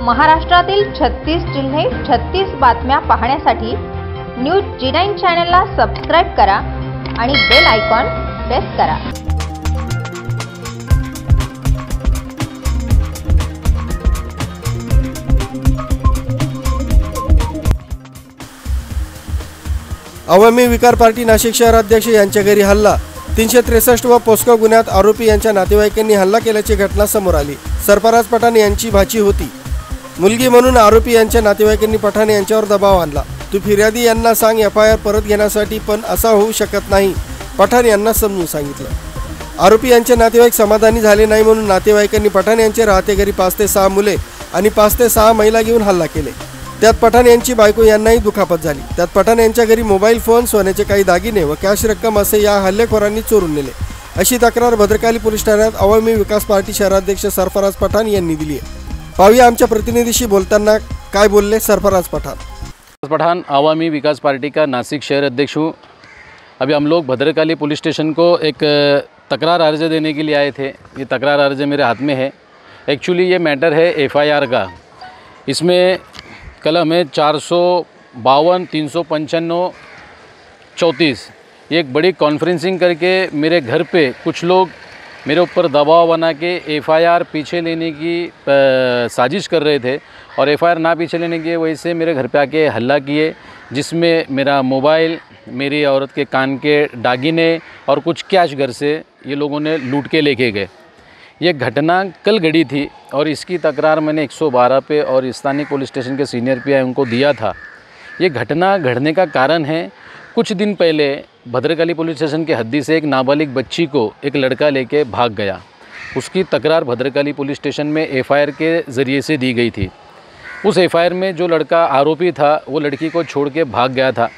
महाराष्ट्रातील 36 जिल्हे 36 बातम्या पाहण्यासाठी न्यूज G9 चॅनलला सबस्क्राइब करा आणि बेल आयकॉन प्रेस करा। अवामी विकार पार्टी नाशिक शहराध्यक्ष यांच्या घरी हल्ला। 363 व पोस्को गुन्ह्यात आरोपी यांच्या नातेवाईकांनी हल्ला केल्याची घटना समोर आली। सरफराज पठाण यांची भाची होती। मुलगी म्हणून आरोपी यांच्या नातेवाईकांनी पठाण यांच्यावर दबाव आणला। तू फिर्यादी यांना सांग FIR परत घेण्यासाठी, पण असा होऊ शकत नाही, पठाण यांना समजून सांगितलं। आरोपी यांचे नातेवाईक समाधानी झाले नाही म्हणून नातेवाईकांनी पठाण यांचे राहते घरी 5 ते 6 मुले आणि 5 ते 6 महिला घेऊन हल्ला केले। त्यात पठाण यांची बायको यांनाही दुखापत झाली। त्यात पठाण यांच्या घरी मोबाईल फोन, सोन्याचे काही दागिने व कॅश रक्कम असे या हल्लेखोरांनी चोरून नेले, अशी तक्रार भद्रकाली पोलीस ठाण्यात अवामी विकास पार्टी शहराध्यक्ष सरफराज पठाण यांनी दिली आहे। पाहूया आमच्या प्रतिनिधीशी बोलताना काय बोलले सरफराज पठाण। अवामी विकास पार्टी का नासिक शहर अध्यक्ष हूँ। अभी हम लोग भद्रकाली पुलिस स्टेशन को एक तकरार अर्ज देने के लिए आए थे। ये तकरार अर्ज मेरे हाथ में है। एक्चुअली ये मैटर है FIR का। इसमें कलम है 452, 395, 34। ये एक बड़ी कॉन्फ्रेंसिंग करके मेरे घर पे कुछ लोग मेरे ऊपर दबाव बना के FIR पीछे लेने की साजिश कर रहे थे और FIR ना पीछे लेने की वजह से मेरे घर पे आके हल्ला किए, जिसमें मेरा मोबाइल, मेरी औरत के कान के दागिने और कुछ कैश घर से ये लोगों ने लूट के लेके गए। ये घटना कल घड़ी थी और इसकी तकरार मैंने 112 पे और स्थानीय पुलिस स्टेशन के सीनियर PI उनको दिया था। ये घटना घटने का कारण है, कुछ दिन पहले भद्रकाली पुलिस स्टेशन के हद्दी से एक नाबालिग बच्ची को एक लड़का लेके भाग गया। उसकी तकरार भद्रकाली पुलिस स्टेशन में FIR के ज़रिए से दी गई थी। उस FIR में जो लड़का आरोपी था वो लड़की को छोड़ के भाग गया था।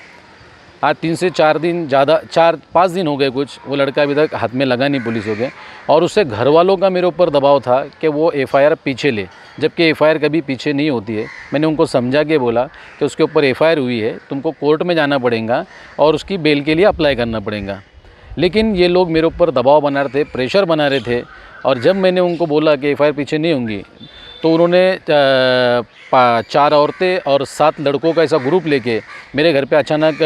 आज 3 से 4 दिन, ज़्यादा 4-5 दिन हो गए कुछ, वो लड़का अभी तक हाथ में लगा नहीं पुलिस हो गए। और उससे घर वालों का मेरे ऊपर दबाव था कि वो FIR पीछे ले, जबकि FIR कभी पीछे नहीं होती है। मैंने उनको समझा के बोला कि उसके ऊपर FIR हुई है, तुमको कोर्ट में जाना पड़ेगा और उसकी बेल के लिए अप्लाई करना पड़ेगा। लेकिन ये लोग मेरे ऊपर दबाव बना रहे थे, प्रेशर बना रहे थे। और जब मैंने उनको बोला कि FIR पीछे नहीं होंगी, तो उन्होंने 4 औरतें और 7 लड़कों का ऐसा ग्रुप लेके मेरे घर पे अचानक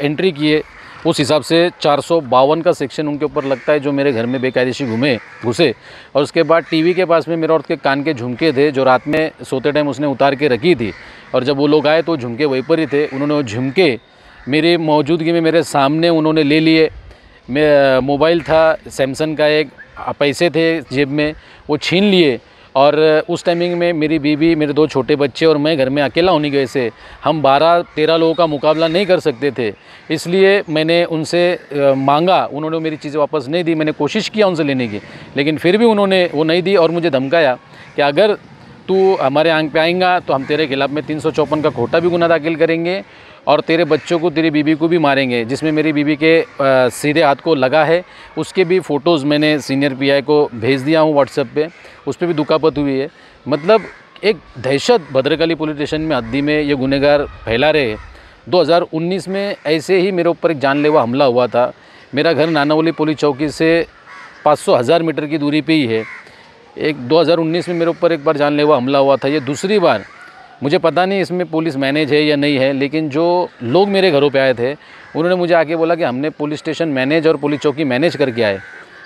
एंट्री किए। उस हिसाब से 452 का सेक्शन उनके ऊपर लगता है, जो मेरे घर में बेकायदेशी घुसे। और उसके बाद टीवी के पास में मेरे औरत के कान के झुमके थे, जो रात में सोते टाइम उसने उतार के रखी थी। और जब वो लोग आए तो झुमके वहीं पर ही थे। उन्होंने वो झुमके मेरी मौजूदगी में मेरे सामने उन्होंने ले लिए। मोबाइल था सैमसंग का, एक पैसे थे जेब में, वो छीन लिए। और उस टाइमिंग में मेरी बीवी, मेरे 2 छोटे बच्चे और मैं घर में अकेला होने की वजह से हम 12-13 लोगों का मुकाबला नहीं कर सकते थे। इसलिए मैंने उनसे मांगा, उन्होंने मेरी चीज़ें वापस नहीं दी। मैंने कोशिश किया उनसे लेने की, लेकिन फिर भी उन्होंने वो नहीं दी और मुझे धमकाया कि अगर तू हमारे आंग पे आएगा तो हम तेरे खिलाफ़ में 354 का खोटा भी गुना दाखिल करेंगे और तेरे बच्चों को, तेरी बीवी को भी मारेंगे। जिसमें मेरी बीवी के सीधे हाथ को लगा है, उसके भी फ़ोटोज़ मैंने सीनियर PI को भेज दिया हूँ व्हाट्सएप पे, उस पर भी दुखापत हुई है। मतलब एक दहशत भद्रकाली पुलिस स्टेशन में हद्दी में ये गुनहगार फैला रहे हैं। 2019 में ऐसे ही मेरे ऊपर एक जानलेवा हमला हुआ था। मेरा घर नानावली पुलिस चौकी से 500-1000 मीटर की दूरी पे ही है। 2019 में मेरे ऊपर एक बार जानलेवा हमला हुआ था। ये दूसरी बार, मुझे पता नहीं इसमें पुलिस मैनेज है या नहीं है, लेकिन जो लोग मेरे घरों पे आए थे उन्होंने मुझे आके बोला कि हमने पुलिस स्टेशन मैनेज और पुलिस चौकी मैनेज करके आए।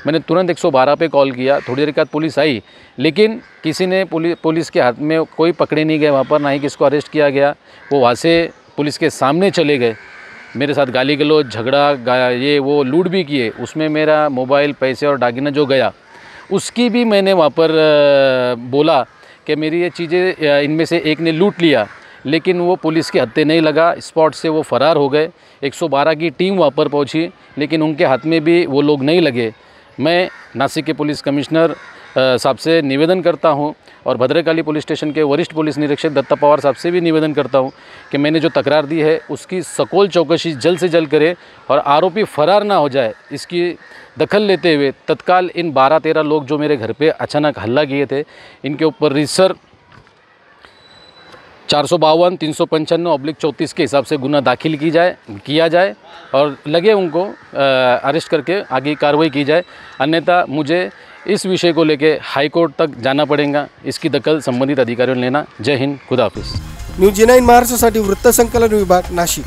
मैंने तुरंत 112 पे कॉल किया। थोड़ी देर के बाद पुलिस आई, लेकिन किसी ने पुलिस के हाथ में कोई पकड़े नहीं गए वहाँ पर, ना ही किसको अरेस्ट किया गया। वो वहाँ से पुलिस के सामने चले गए, मेरे साथ गाली गलौज, झगड़ा, ये वो लूट भी किए। उसमें मेरा मोबाइल, पैसे और दागिना जो गया, उसकी भी मैंने वहाँ पर बोला कि मेरी ये चीज़ें इनमें से एक ने लूट लिया, लेकिन वो पुलिस के हत्थे नहीं लगा। स्पॉट से वो फ़रार हो गए। 112 की टीम वहाँ पर पहुँची, लेकिन उनके हाथ में भी वो लोग नहीं लगे। मैं नासिक के पुलिस कमिश्नर साहब से निवेदन करता हूं और भद्रकाली पुलिस स्टेशन के वरिष्ठ पुलिस निरीक्षक दत्ता पवार साहब से भी निवेदन करता हूं कि मैंने जो तकरार दी है उसकी सकोल चौकसी जल्द से जल्द करें और आरोपी फरार ना हो जाए, इसकी दखल लेते हुए तत्काल इन 12-13 लोग जो मेरे घर पे अचानक हल्ला किए थे, इनके ऊपर रीसर 452, 395/34 के हिसाब से गुना दाखिल किया जाए और लगे उनको अरेस्ट करके आगे कार्रवाई की जाए। अन्यथा मुझे इस विषय को लेके हाई कोर्ट तक जाना पड़ेगा। इसकी दखल संबंधित अधिकारियों ने लेना। जय हिंद, खुदा हाफिज। न्यूज जी9 महाराष्ट्रासाठी वृत्तसंकलन विभाग, नाशिक।